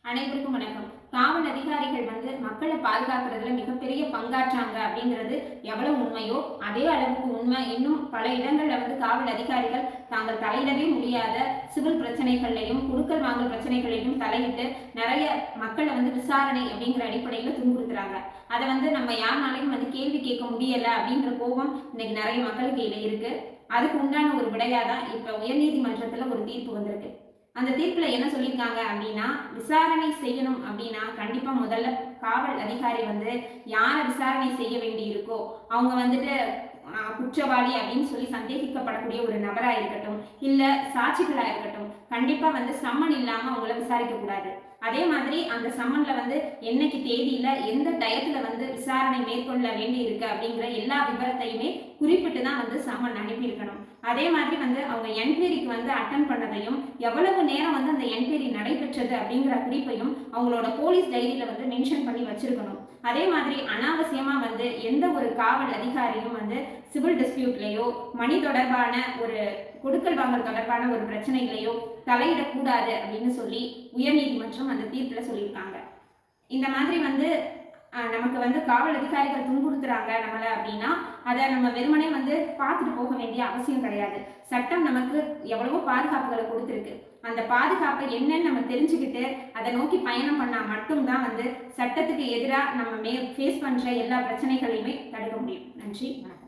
அனைவருக்கும் வணக்கம். காவல் அதிகாரிகள் மக்களை பாதுகாக்கிறதுல மிகப்பெரிய பங்காற்றாங்க அப்படிங்கிறது எவ்வளவு உண்மையோ அதே அளவுக்கு உண்மை. இன்னும் பல இடங்கள்ல காவல் அதிகாரிகள் தாங்கள் தலையிடவே முடியாத சிவில் பிரச்சனைகள்லையும் குடுக்கல் வாங்கல் பிரச்சனைகளையும் தலையிட்டு நிறைய மக்களை விசாரணை அப்படிங்கிற அடிப்படையில துன்புறுத்துறாங்க. அதை நம்ம யாருனாலையும் கேள்வி கேட்க முடியல அப்படின்ற கோபம் இன்னைக்கு நிறைய மக்களுக்கு இருக்கு. அதுக்கு உண்டான ஒரு விடையாதான் இப்ப உயர்நீதிமன்றத்துல ஒரு தீர்ப்பு வந்திருக்கு. அந்த தீர்ப்புல என்ன சொல்லியிருக்காங்க அப்படின்னா, விசாரணை செய்யணும் அப்படின்னா கண்டிப்பா முதல்ல காவல் அதிகாரி யாரை விசாரணை செய்ய வேண்டி இருக்கோ அவங்க குற்றவாளி அப்படின்னு சொல்லி சந்தேகிக்கப்படக்கூடிய ஒரு நபரா இருக்கட்டும், இல்ல சாட்சிகளா இருக்கட்டும், கண்டிப்பா சம்மன் இல்லாம அவங்கள விசாரிக்க கூடாது. அதே மாதிரி அந்த சம்மன்ல என்னைக்கு தேதியில எந்த டயத்துல விசாரணை மேற்கொள்ள வேண்டி இருக்கு அப்படிங்கிற எல்லா விவரத்தையுமே குறிப்பிட்டு தான் சம்மன் அனுப்பியிருக்கணும். அதே மாதிரி அவங்க என்கொயரிக்கு அட்டன் பண்ணதையும் எவ்வளவு நேரம் அந்த என்கொயரி நடைபெற்றது அப்படிங்கிற குறிப்பையும் அவங்களோட போலீஸ் டைரியில மென்ஷன் பண்ணி வச்சிருக்கணும். அதே மாதிரி அனாவசியமா எந்த ஒரு காவல் அதிகாரியும் சிவில் டிஸ்பியூட்லயோ மணி தொடர்பான ஒரு கொடுக்கல் வாங்கல் தொடர்பான ஒரு பிரச்சனைகளையோ தலையிடக்கூடாது அப்படின்னு சொல்லி உயர்நீதிமன்றம் அந்த தீர்ப்புல சொல்லியிருக்காங்க. இந்த மாதிரி நமக்கு காவல் அதிகாரிகள் துன்புறுத்துறாங்க நம்மள அப்படின்னா அதை நம்ம வெறுமனே பார்த்துட்டு போக வேண்டிய அவசியம் கிடையாது. சட்டம் நமக்கு எவ்வளவோ பாதுகாப்புகளை கொடுத்துருக்கு. அந்த பாதுகாப்பை என்னன்னு நம்ம தெரிஞ்சுக்கிட்டு அதை நோக்கி பயணம் பண்ணா மட்டும்தான் சட்டத்துக்கு எதிராக நம்ம ஃபேஸ் பண்ற எல்லா பிரச்சனைகளையுமே தடுக்க முடியும். நன்றி, வணக்கம்.